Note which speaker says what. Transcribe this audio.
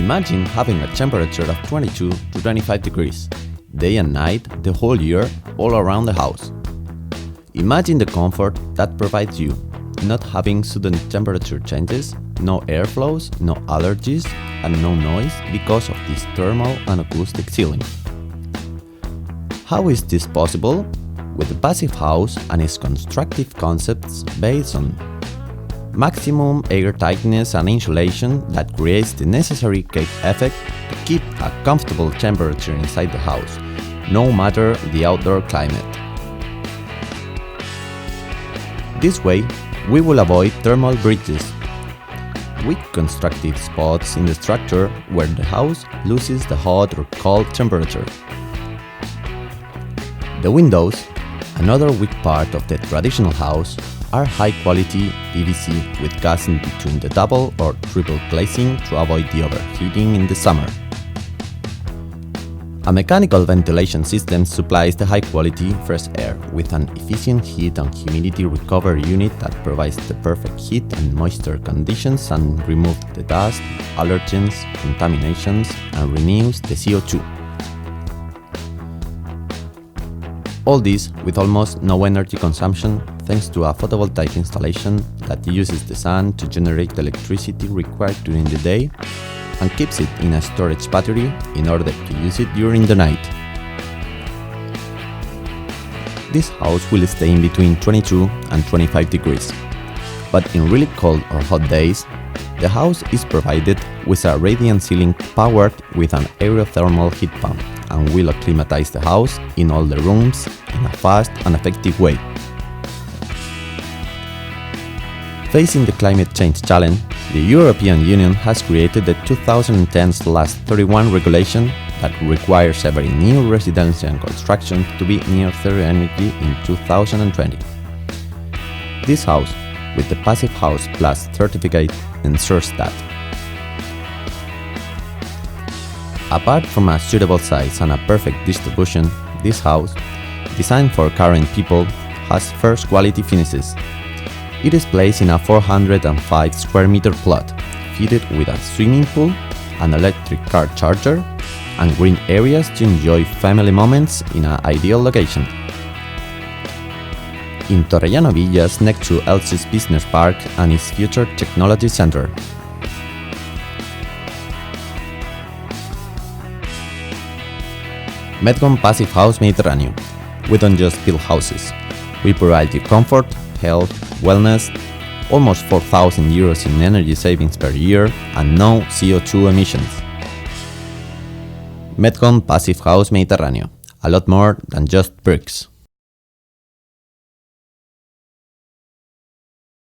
Speaker 1: Imagine having a temperature of 22 to 25 degrees, day and night, the whole year, all around the house. Imagine the comfort that provides you, not having sudden temperature changes, no airflows, no allergies, and no noise because of this thermal and acoustic ceiling. How is this possible? With the Passivhaus and its constructive concepts based on maximum air tightness and insulation that creates the necessary cake effect to keep a comfortable temperature inside the house, no matter the outdoor climate. This way, we will avoid thermal breaches, weak constructive spots in the structure where the house loses the hot or cold temperature. The windows, another weak part of the traditional house, are high-quality PVC with gas in between the double or triple glazing to avoid the overheating in the summer. A mechanical ventilation system supplies the high-quality fresh air with an efficient heat and humidity recovery unit that provides the perfect heat and moisture conditions and removes the dust, allergens, contaminations, and renews the CO2. All this with almost no energy consumption thanks to a photovoltaic installation that uses the sun to generate the electricity required during the day and keeps it in a storage battery in order to use it during the night. This house will stay in between 22 and 25 degrees, but in really cold or hot days, the house is provided with a radiant ceiling powered with an aerothermal heat pump and will acclimatize the house in all the rooms in a fast and effective way. Facing the climate change challenge, the European Union has created the 2010/31 regulation that requires every new residential construction to be near zero energy in 2020. This house, with the Passivhause Plus Certificate, ensures that. Apart from a suitable size and a perfect distribution, this house, designed for current people, has first quality finishes. It is placed in a 405 square meter plot, fitted with a swimming pool, an electric car charger, and green areas to enjoy family moments in an ideal location. In Torrellano Villas, next to Elsie's Business Park and its future technology center. Medcom Passivhaus Mediterráneo. We don't just build houses. We provide you comfort, health, wellness, almost 4,000 euros in energy savings per year, and no CO2 emissions. Medcom Passivhaus Mediterráneo. A lot more than just bricks.